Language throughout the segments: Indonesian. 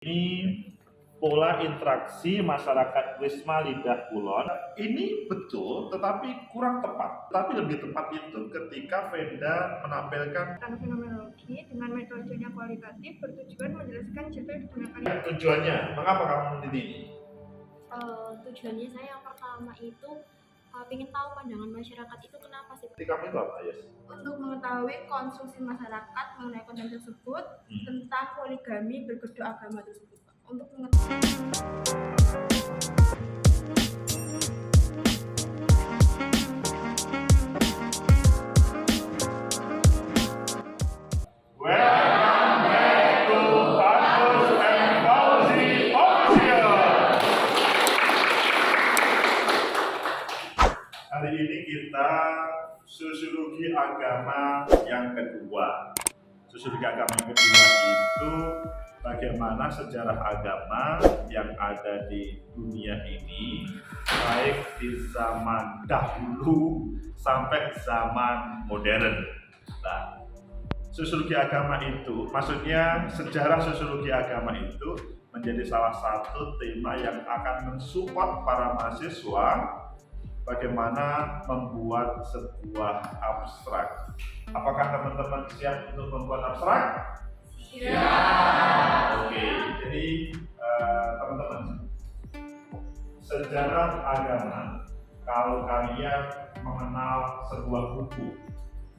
Ini pola interaksi masyarakat Wisma Lidah Kulon ini betul, tetapi kurang tepat. Tapi lebih tepat itu ketika Venda menampilkan fenomenologi dengan metodenya kualitatif bertujuan menjelaskan judul digunakan. Tujuannya, mengapa kamu meneliti ini? Tujuannya saya yang pertama itu ingin tahu pandangan masyarakat itu kenapa sih? Kamu itu apa, Yes? Untuk mengetahui konsumsi masyarakat mengenai konten tersebut tentang poligami berkedua agama tersebut. Untuk Hari ini kita sosiologi agama yang kedua. Sosiologi agama yang kedua itu bagaimana sejarah agama yang ada di dunia ini, baik di zaman dahulu sampai zaman modern. Nah, sosiologi agama itu, maksudnya sejarah sosiologi agama itu menjadi salah satu tema yang akan mensupport para mahasiswa bagaimana membuat sebuah abstrak. Apakah teman-teman siap untuk membuat abstrak? Siap. Oke, jadi teman-teman, sejarah agama, kalau kalian mengenal sebuah buku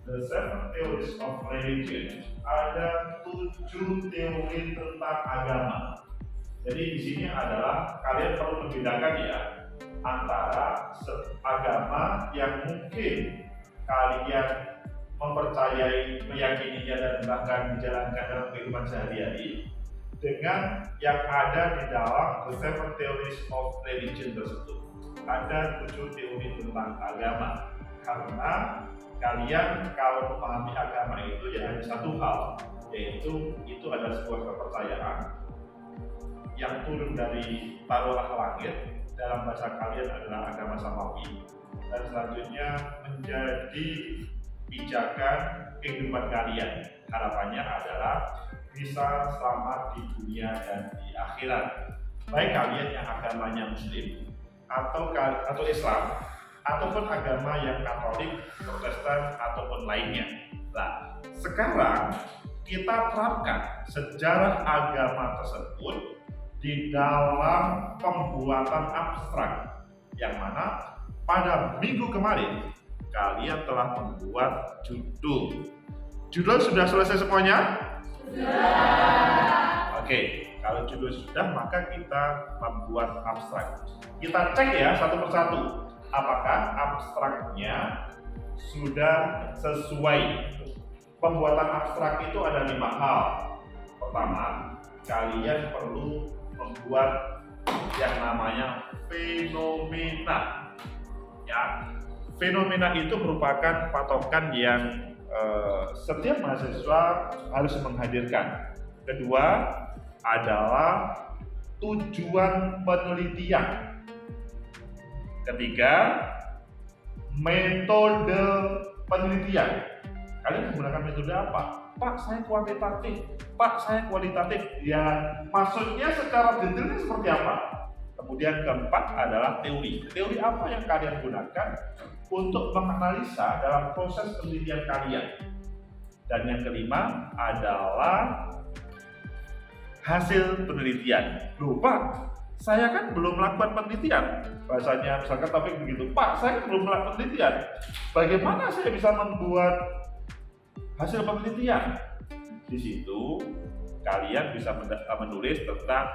The Seven Theories of Religion, ada 7 teori tentang agama. Jadi di sini adalah kalian perlu membedakan ya antara agama yang mungkin kalian mempercayai, meyakininya dan bahkan dijalankan dalam kehidupan sehari-hari dengan yang ada di dalam The Seven Theories of Religion tersebut. Ada 7 teori tentang agama, karena kalian kalau memahami agama itu ya hanya satu hal, yaitu itu adalah sebuah kepercayaan yang turun dari taruhlah langit, dalam bahasa kalian adalah agama samawi, dan selanjutnya menjadi pijakan kehidupan kalian. Harapannya adalah bisa selamat di dunia dan di akhirat. Baik kalian yang agamanya Muslim atau Islam, ataupun agama yang Katolik, Protestan ataupun lainnya. Nah, sekarang kita terapkan sejarah agama tersebut di dalam pembuatan abstrak, yang mana pada minggu kemarin kalian telah membuat judul. Judul sudah selesai semuanya? Sudah. Oke, kalau judul sudah, maka kita membuat abstrak. Kita cek ya satu persatu, apakah abstraknya sudah sesuai. Pembuatan abstrak itu ada 5 hal. Pertama, kalian perlu membuat yang namanya fenomena. Ya, fenomena itu merupakan patokan yang setiap mahasiswa harus menghadirkan. Kedua adalah tujuan penelitian. Ketiga, metode penelitian. Kalian menggunakan metode apa? Pak, saya kuantitatif. Pak, saya kualitatif. Ya, maksudnya secara detailnya seperti apa? Kemudian keempat adalah teori. Teori apa yang kalian gunakan untuk menganalisa dalam proses penelitian kalian? Dan yang kelima adalah hasil penelitian. Loh Pak, saya kan belum melakukan penelitian. Bahasanya misalkan topik begitu, Pak, saya kan belum melakukan penelitian. Bagaimana saya bisa membuat hasil penelitian? Di situ kalian bisa menulis tentang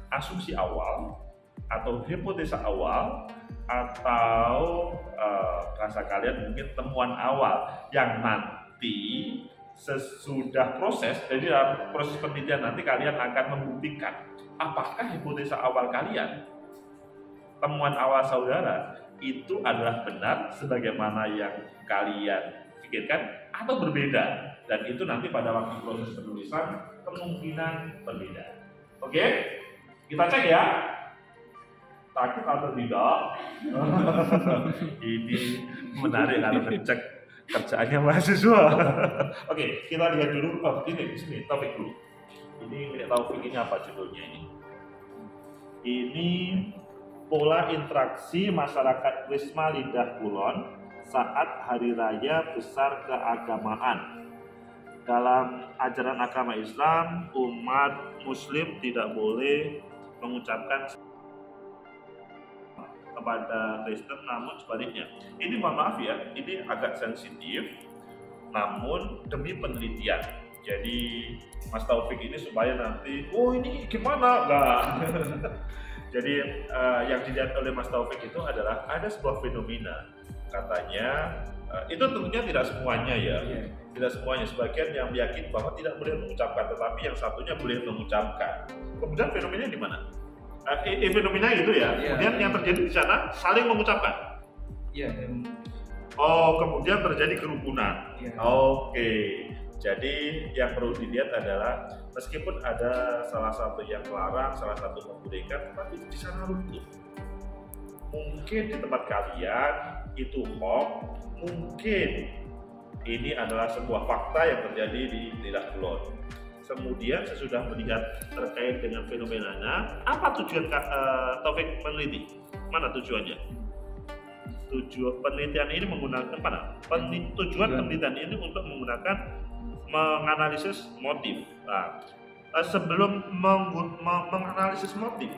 asumsi awal atau hipotesa awal, atau bahasa kalian mungkin temuan awal yang nanti sesudah proses, jadi dalam proses penelitian nanti kalian akan membuktikan apakah hipotesa awal kalian, temuan awal saudara itu adalah benar sebagaimana yang kalian pikirkan atau berbeda, dan itu nanti pada waktu proses penulisan kemungkinan berbeda. Oke, kita cek ya. Takut atau tidak? Ini menarik kalau ngecek kerjaannya mahasiswa. Oke, kita lihat dulu. Oh, ini di sini topik dulu. Ini milik Taufik, ini apa judulnya ini? Ini pola interaksi masyarakat Wisma Lidah Kulon saat Hari Raya Besar Keagamaan. Dalam ajaran agama Islam, umat Muslim tidak boleh mengucapkan kepada Kristen, namun sebaliknya. Ini mohon maaf ya, ini agak sensitif, namun demi penelitian. Jadi Mas Taufik ini supaya nanti, oh ini gimana? Enggak. Jadi yang dilihat oleh Mas Taufik itu adalah ada sebuah fenomena. Katanya, itu tentunya tidak semuanya ya. Tidak semuanya, sebagian yang yakin bahwa tidak boleh mengucapkan, tetapi yang satunya boleh mengucapkan. Kemudian fenomenanya di mana? Fenomena itu ya. Kemudian yang terjadi di sana saling mengucapkan. Iya. Oh, kemudian terjadi kerukunan. Iya. Oke. Jadi yang perlu dilihat adalah meskipun ada salah satu yang melarang, salah satu membolehkan, tapi di sana rukun. Mungkin di tempat kalian itu hoax, mungkin ini adalah sebuah fakta yang terjadi di Lidah Kulon. Kemudian sesudah melihat terkait dengan fenomenanya, apa tujuan Taufik meneliti? Mana tujuannya? Tujuan penelitian ini menggunakan mana? Tujuan penelitian ini untuk menggunakan menganalisis motif. Nah, sebelum menganalisis motif,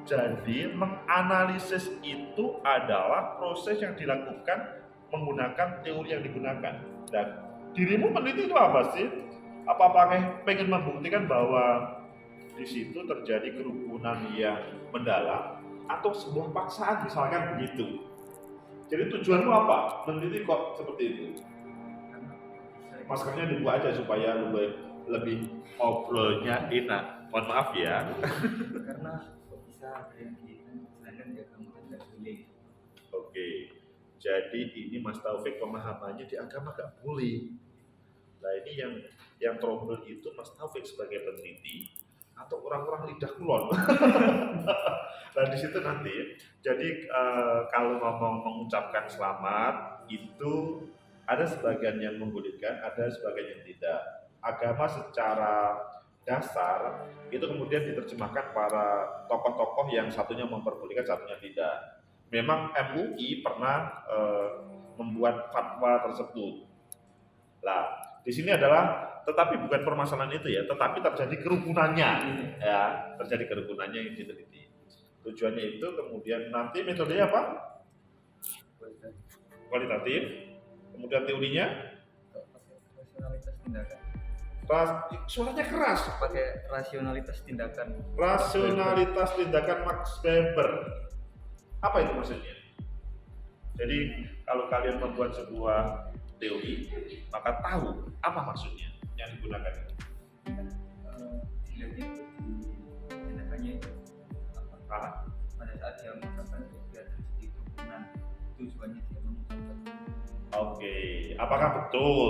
jadi menganalisis itu adalah proses yang dilakukan menggunakan teori yang digunakan. Dan dirimu peneliti itu apa sih? Apakah pengen membuktikan bahwa di situ terjadi kerukunan yang mendalam atau sebuah paksaan misalkan begitu? Jadi tujuanmu apa? Meneliti kok seperti itu? Maskernya dibuka aja supaya lebih ngobrolnya enak. Mohon maaf ya. Karena kok bisa ada yang gitu, sedangkan ya kamu tidak boleh. Oke. Jadi ini Mas Taufik pemahamannya di agama gak boleh. Nah ini yang trouble itu Mas Taufik sebagai peneliti atau orang-orang Lidah Kulon. Nah di situ nanti, jadi kalau ngomong mengucapkan selamat itu ada sebagian yang membolehkan, ada sebagian yang tidak. Agama secara dasar itu kemudian diterjemahkan para tokoh-tokoh yang satunya memperbolehkan, satunya tidak. Memang MUI pernah membuat fatwa tersebut. Nah, di sini adalah tetapi bukan permasalahan itu ya, tetapi terjadi kerukunannya, ya, terjadi kerukunannya yang diteliti. Tujuannya itu kemudian nanti metodenya apa? Kualitatif. Kemudian teorinya? Rasionalitas tindakan. Suaranya keras. Pakai rasionalitas tindakan. Rasionalitas tindakan Max Weber. Apa itu maksudnya? Jadi kalau kalian membuat sebuah teori, maka tahu apa maksudnya yang digunakan. Dilihatnya tindakannya itu apakah pada saat dia mengucapkan dia terjadi kerukunan, tujuannya dia mengucapkan. Oke, apakah betul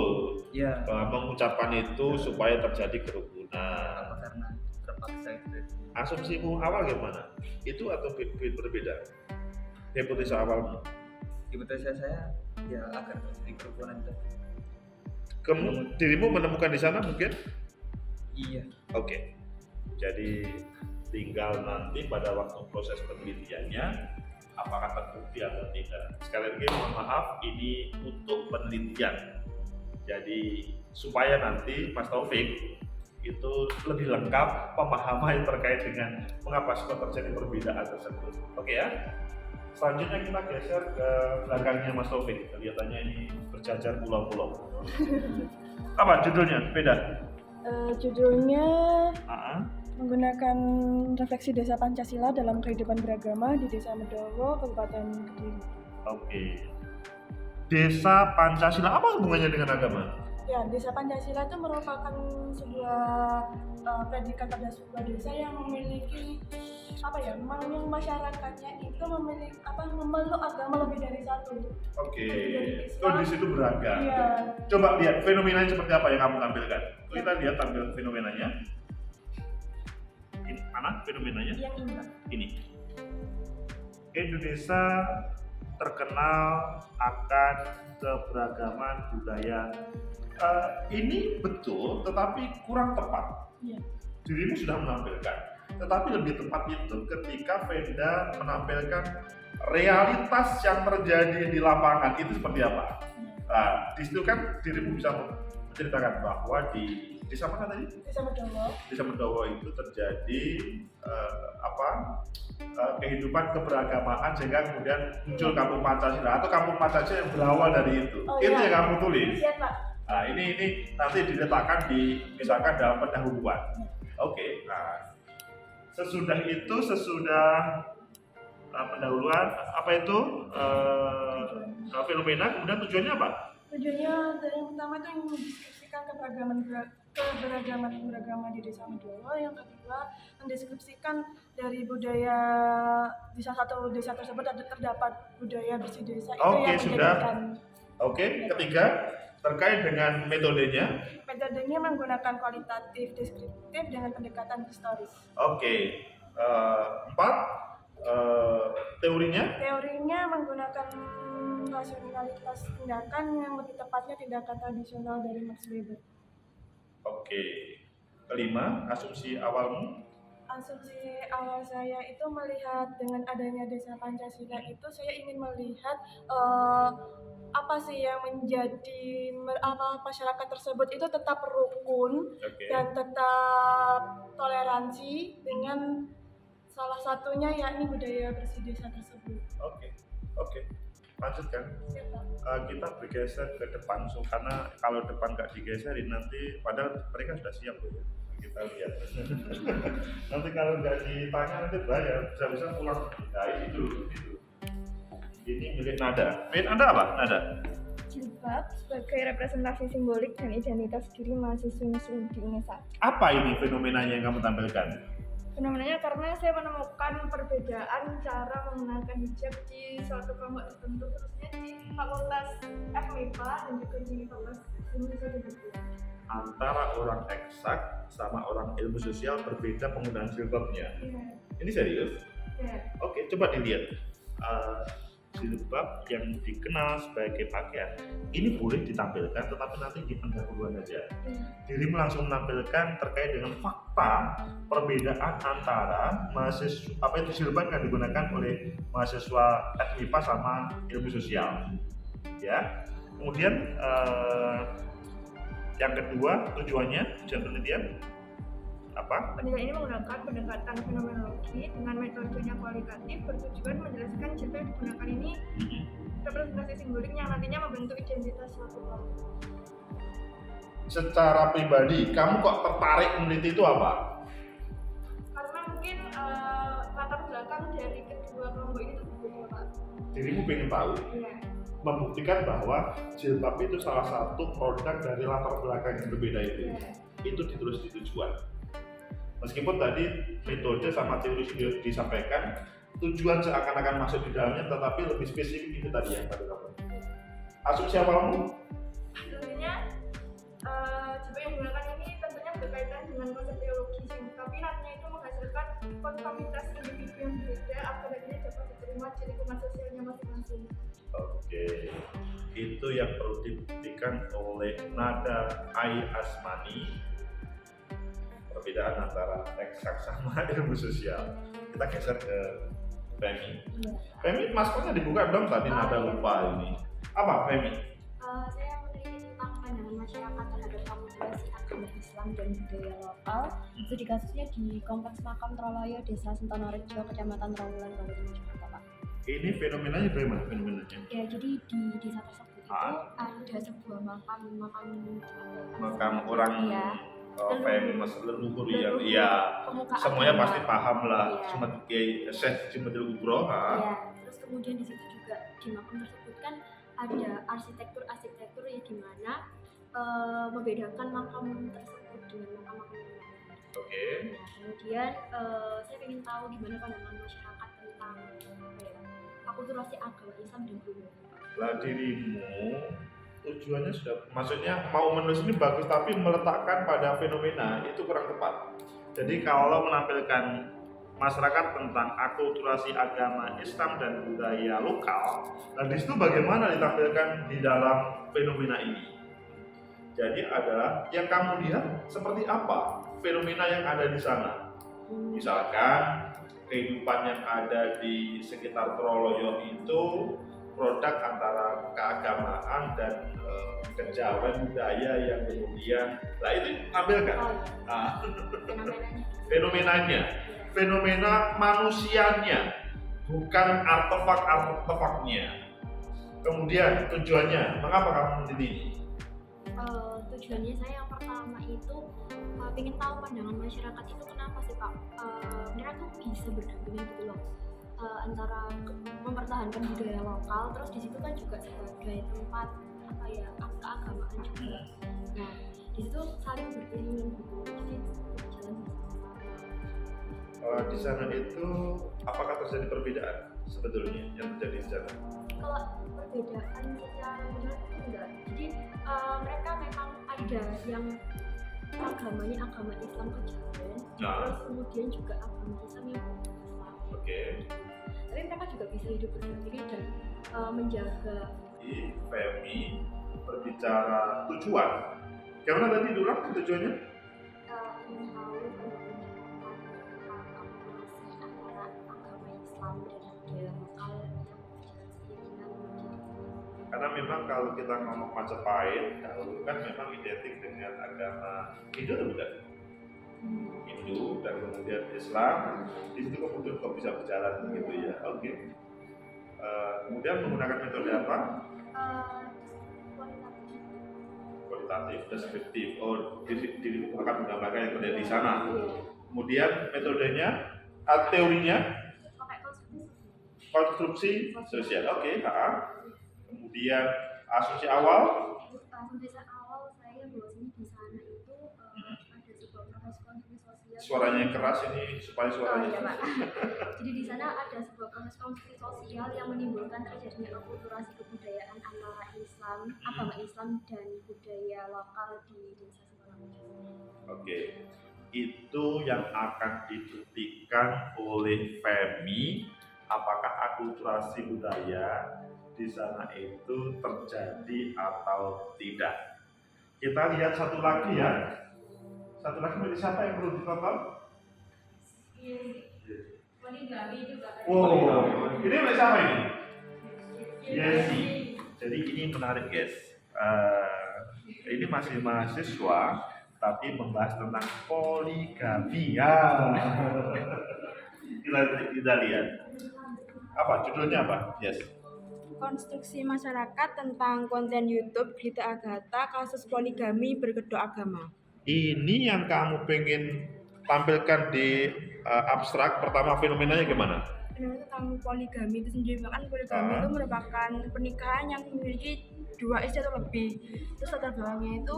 Ya. mengucapkan itu supaya terjadi kerukunan? Apa karena terpaksa itu? Asumsimu awal gimana? Itu atau berbeda? Hipotesa awalmu? Hipotesa saya ya agar terjadi kerukunan tadi. Dirimu menemukan di sana mungkin? Iya. Oke. Jadi tinggal nanti pada waktu proses penelitiannya apakah terbukti atau tidak. Sekali lagi mohon maaf, ini untuk penelitian. Jadi supaya nanti Mas Taufik itu lebih lengkap pemahaman yang terkait dengan mengapa suka terjadi perbedaan tersebut. Oke ya. Selanjutnya kita geser ke belakangnya Mas Taufik. Kelihatannya ini berjajar pulau-pulau. Apa judulnya? Beda? Judulnya Ah, menggunakan refleksi desa Pancasila dalam kehidupan beragama di Desa Medowo, Kabupaten Kediri. Oke. Desa Pancasila apa hubungannya dengan agama? Ya, Desa Pancasila itu merupakan sebuah predikat pada sebuah desa yang memiliki yang masyarakatnya itu memiliki memeluk agama lebih dari satu. Oke. Dari Oh di situ beragam. Iya. Coba lihat fenomenanya seperti apa yang kamu tampilkan. Kita lihat tampil fenomenanya. Ini mana fenomenanya? Yang ini, Pak. Ini. Indonesia terkenal akan keberagaman budaya. Ini betul, tetapi kurang tepat. Iya. dirimu sudah menampilkan. Tetapi lebih tepat itu ketika Venda menampilkan realitas yang terjadi di lapangan itu seperti apa. Nah, di situ kan dirimu bisa menceritakan bahwa di desa mana tadi? Desa Medowo itu terjadi kehidupan keberagamaan sehingga kemudian muncul Kampung Pancasila atau Kampung Pancasila yang berawal dari itu. Itu yang kamu tulis. Iya, Pak. Nah, ini nanti diletakkan misalkan dalam pendahuluan. Oke. Nah, sesudah pendahuluan apa itu fenomena, kemudian tujuannya apa? Tujuannya dari yang pertama itu yang mendeskripsikan keberagaman di Desa Medowo. Yang kedua mendeskripsikan dari budaya di salah satu desa tersebut terdapat budaya bersih desa. Itu Oke, yang sudah. menjadikan. Oke, ketiga terkait dengan metodenya. Metodenya menggunakan kualitatif deskriptif dengan pendekatan historis. Oke, 4 teorinya. Teorinya menggunakan rasionalitas tindakan yang lebih tepatnya tindakan tradisional dari Max Weber. Oke, kelima asumsi awalmu. Asumsi awal saya itu melihat dengan adanya desa Pancasila itu saya ingin melihat apa sih yang menjadi masyarakat tersebut itu tetap rukun dan tetap toleransi dengan salah satunya yakni budaya bersih desa tersebut. Oke. Lanjutkan. Kita bergeser ke depan, karena kalau depan nggak digeserin nanti, padahal mereka sudah siap loh ya. Kita lihat. Nanti kalau nggak ditanya nanti bahaya, bisa pulang. Nah itu. Ini milik Nada. Milik Anda apa? Nada. Jilbab sebagai representasi simbolik dan identitas diri mahasiswa Muslim di UNESA. Apa ini fenomenanya yang kamu tampilkan? Fenomenanya karena saya menemukan perbedaan cara menggunakan hijab di suatu kelompok tertentu, khususnya di Fakultas FMIPA dan juga di Fakultas Ilmu Sosial dan Budaya. Antara orang eksak sama orang ilmu sosial berbeda penggunaan jilbabnya. Iya. Ini serius? Ya. Oke, coba dilihat. Jilbab yang dikenal sebagai pakaian ini boleh ditampilkan, tetapi nanti di pendahuluan aja. Dirimu langsung menampilkan terkait dengan fakta perbedaan antara mahasiswa jilbab yang digunakan oleh mahasiswa FMIPA sama ilmu sosial. Ya. Kemudian yang kedua tujuan penelitian apa? Penelitian ini menggunakan pendekatan fenomenologi dengan metodenya kualitatif, bertujuan menjelaskan jilbab yang digunakan ini representasi simbolik yang nantinya membentuk identitas suatu kelompok. Secara pribadi, kamu kok tertarik meneliti itu apa? Karena mungkin latar belakang dari kedua kelompok ini berbeda, Pak. Dirimu pengen tahu, Iya. membuktikan bahwa jilbab itu salah satu produk dari latar belakang yang berbeda itu. Iya. Itu ditulis di tujuan. Meskipun tadi metode sama teori sudah disampaikan, tujuan seakan-akan masuk di dalamnya, tetapi lebih spesifik itu tadi yang tadi kamu. Asumsi awalmu? Tentunya jilbab yang digunakan ini tentunya berkaitan dengan konsep teologis, tapi nantinya itu menghasilkan konformitas individu yang berbeda agar nantinya dapat diterima di lingkungan sosialnya masing-masing. Oke, itu yang perlu dibuktikan oleh Nada Ai Asmani. Perbedaan antara eksak sama ilmu sosial. Kita geser ke Femi. Femi, maskernya dibuka dong, tadi Nada lupa ini. Apa Femi? Saya meneliti tentang pandangan masyarakat terhadap akulturasi agama Islam dan budaya lokal. Studi kasusnya di Kompleks Makam Troloyo, Desa Sentonorejo, Kecamatan Trawulan, Kabupaten Mojokerto, Pak. Ini fenomenanya bagaimana fenomenanya? Ya, jadi di desa tersebut itu ada sebuah makam orang ya. famous leluhur ya, iya. Semuanya pasti paham lah. Iya. Syekh Jumadil Kubro. Ya, terus kemudian di situ juga di makam tersebut kan ada arsitektur ya gimana membedakan makam tersebut dengan makam-makam yang lain. Oke. Nah, kemudian saya ingin tahu gimana pandangan masyarakat tentang akulturasi agama Islam dan budaya. Lah dirimu tujuannya sudah, maksudnya mau menulis ini bagus, tapi meletakkan pada fenomena itu kurang tepat. Jadi kalau menampilkan masyarakat tentang akulturasi agama Islam dan budaya lokal, dan di situ bagaimana ditampilkan di dalam fenomena ini. Jadi adalah yang kamu lihat seperti apa fenomena yang ada di sana. Misalkan kehidupan yang ada di sekitar Troloyo itu produk antara keagamaan dan kejawen budaya yang kemudian, nah itu ambilkan. Oh, Nah, fenomenanya. fenomena manusianya, bukan artefak-artefaknya. Kemudian tujuannya, mengapa kamu meneliti ini? Tujuannya saya yang pertama itu ingin tahu pandangan masyarakat itu kenapa sih Pak mereka tuh bisa berdampingan gitu loh antara mempertahankan budaya lokal, terus di situ kan juga sebagai tempat apa ya keagamaan juga. Nah di situ saling beriringan gitu, jadi jalan Di sana itu apakah terjadi perbedaan sebetulnya yang terjadi di sana? kalau perbedaan secara benar itu enggak. Jadi mereka memang ada yang agamanya agama Islam kejawen, Nah. terus kemudian juga agama Islam yang Islam. Oke. Tapi mereka juga bisa hidup berdampingan dan menjaga. Di Femi berbicara tujuan. Gimana tadi diulang tujuannya? Ingin tahu akomodasi antara agama Islam dan budaya lokal yang Karena memang kalau kita ngomong Majapahit dahulu kan memang identik dengan agama Hindu atau bukan? Hindu dan kemudian Islam, di situ kemudian kok bisa berjalan begitu ya. Oke. Kemudian menggunakan metode apa? Kualitatif, deskriptif. Oh, akan menggambarkan yang terjadi di sana. Kemudian metodenya, teorinya, pakai konstruksi sosial. Oke. Kemudian asumsi awal. Pembahasan awal saya bahwasanya di sana itu ada sebuah proses konflik sosial. Suaranya keras ini supaya Oh suaranya. iya Pak. Jadi di sana ada sebuah proses konflik sosial yang menimbulkan terjadinya akulturasi kebudayaan antara Islam, agama Islam dan budaya lokal di desa Sembalamuju. Oke. Itu yang akan dibuktikan oleh Femi, apakah akulturasi budaya di sana itu terjadi atau tidak. Kita lihat satu lagi ya. Satu lagi dari siapa yang perlu ditonton? Poligami juga kan. Wow, ini dari siapa ini? Yesi. Jadi ini menarik guys. Ini masih mahasiswa, tapi membahas tentang poligami ya. Kita lihat. Apa judulnya apa? Yes. Konstruksi masyarakat tentang konten YouTube Gita Agatha kasus poligami berkedok agama. Ini yang kamu pengen tampilkan di abstrak. Pertama fenomenanya gimana? Fenomena tentang poligami itu sendiri, kan poligami itu merupakan pernikahan yang memiliki 2 istri atau lebih. Terus latar belakangnya itu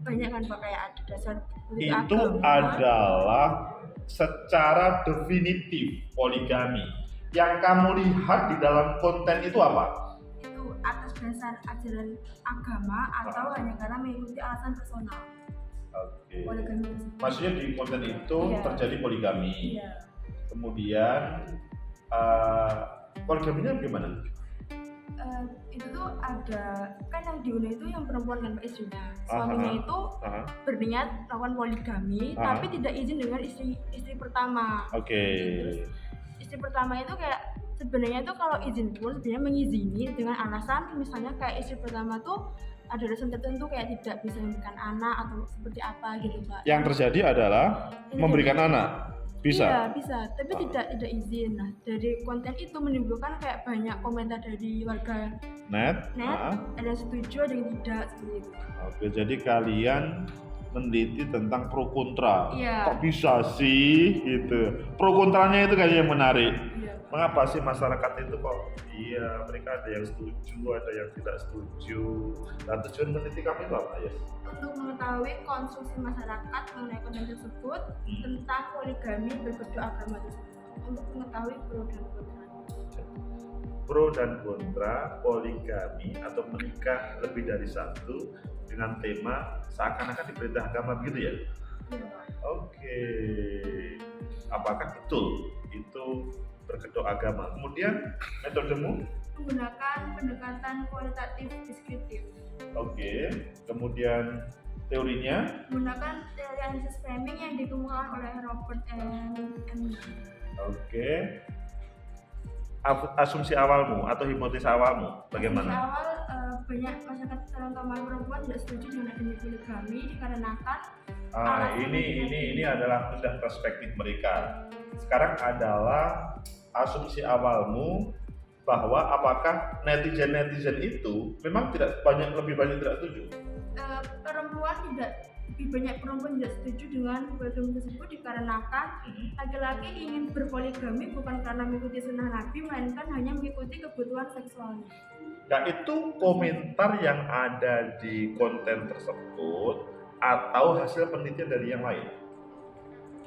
banyak kan Pak, kayak ada dasar Itu agama. adalah secara definitif poligami. Yang kamu lihat di dalam konten itu apa? Itu atas dasar ajaran agama atau hanya karena mengikuti alasan personal. Oke. Poligami tersebut. Maksudnya di konten itu Iya. terjadi poligami. Iya. Kemudian poligaminya gimana? Itu tuh ada kan yang diundang itu yang perempuan kan Pak istrinya. Aha. Suaminya itu Aha. berniat melakukan poligami Aha. tapi tidak izin dengan istri pertama. Oke. Istri pertama itu kayak sebenarnya tuh kalau izin pun sebenarnya mengizini dengan alasan misalnya kayak istri pertama tuh ada alasan tertentu kayak tidak bisa memberikan anak atau seperti apa gitu Pak. Yang terjadi adalah memberikan anak. Bisa. Iya bisa, tapi tidak izin. Nah dari konten itu menimbulkan kayak banyak komentar dari warga Net. net, ada yang setuju ada yang tidak seperti itu. Oke, jadi kalian meneliti tentang pro kontra. Iya. Kok bisa sih gitu. Pro kontranya itu kayaknya yang menarik. Iya. Mengapa sih masyarakat itu kok iya mereka ada yang setuju, ada yang tidak setuju. Dan tujuan meneliti kami itu apa ya? Untuk mengetahui konsumsi masyarakat mengenai konten tersebut tentang poligami berkedok agama tersebut, untuk mengetahui pro dan kontra. Pro dan kontra poligami atau menikah lebih dari satu dengan tema seakan-akan diperintah agama begitu ya? Iya, Pak. Oke. Apakah betul itu berkedok agama? Kemudian metodemu? Menggunakan pendekatan kualitatif deskriptif. Oke. Kemudian teorinya? Menggunakan teori analisis framing yang dikemukakan oleh Robert M. Oke. Asumsi awalmu atau hipotesa awalmu Di bagaimana? awal banyak masyarakat terutama perempuan tidak setuju dengan adanya poligami dikarenakan Ini adalah sudah perspektif mereka. Sekarang adalah asumsi awalmu bahwa apakah netizen itu memang lebih banyak tidak setuju? lebih banyak perempuan tidak setuju dengan poligami tersebut dikarenakan laki-laki ingin berpoligami bukan karena mengikuti sunnah Nabi melainkan hanya mengikuti kebutuhan seksualnya. Nah, itu komentar yang ada di konten tersebut atau hasil penelitian dari yang lain?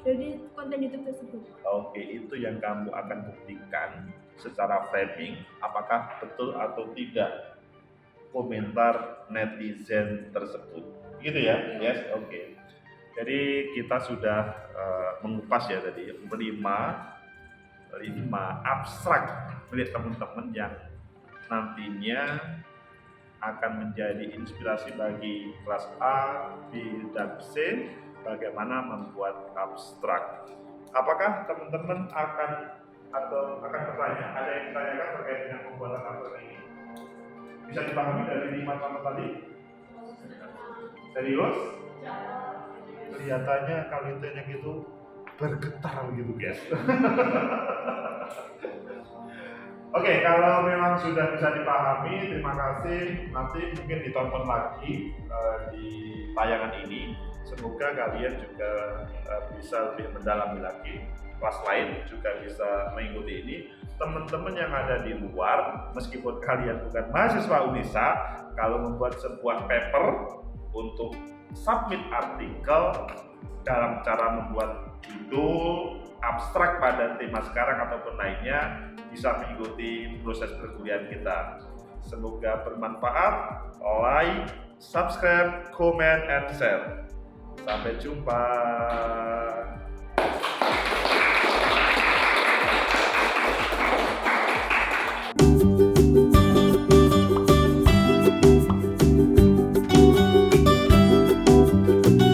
Dari konten YouTube tersebut. Oke, itu yang kamu akan buktikan secara framing apakah betul atau tidak komentar netizen tersebut. Gitu ya? Yes, oke. Jadi kita sudah mengupas ya tadi 5 abstrak milik teman-teman yang nantinya akan menjadi inspirasi bagi kelas A, B, dan C bagaimana membuat abstrak. Apakah teman-teman akan bertanya? Ada yang ditanyakan terkait dengan pembuatan abstrak ini? Bisa dipahami dari 5 contoh tadi? Serius? Kelihatannya kalimatnya gitu bergetar gitu guys. Oke, kalau memang sudah bisa dipahami, terima kasih. Nanti mungkin ditonton lagi di tayangan ini. Semoga kalian juga bisa lebih mendalami lagi. Kelas lain juga bisa mengikuti ini. Teman-teman yang ada di luar, meskipun kalian bukan mahasiswa Unisa, kalau membuat sebuah paper untuk submit artikel dalam cara membuat judul abstrak pada tema sekarang ataupun lainnya, bisa mengikuti proses perkuliahan kita. Semoga bermanfaat. Like, subscribe, comment, and share. Sampai jumpa.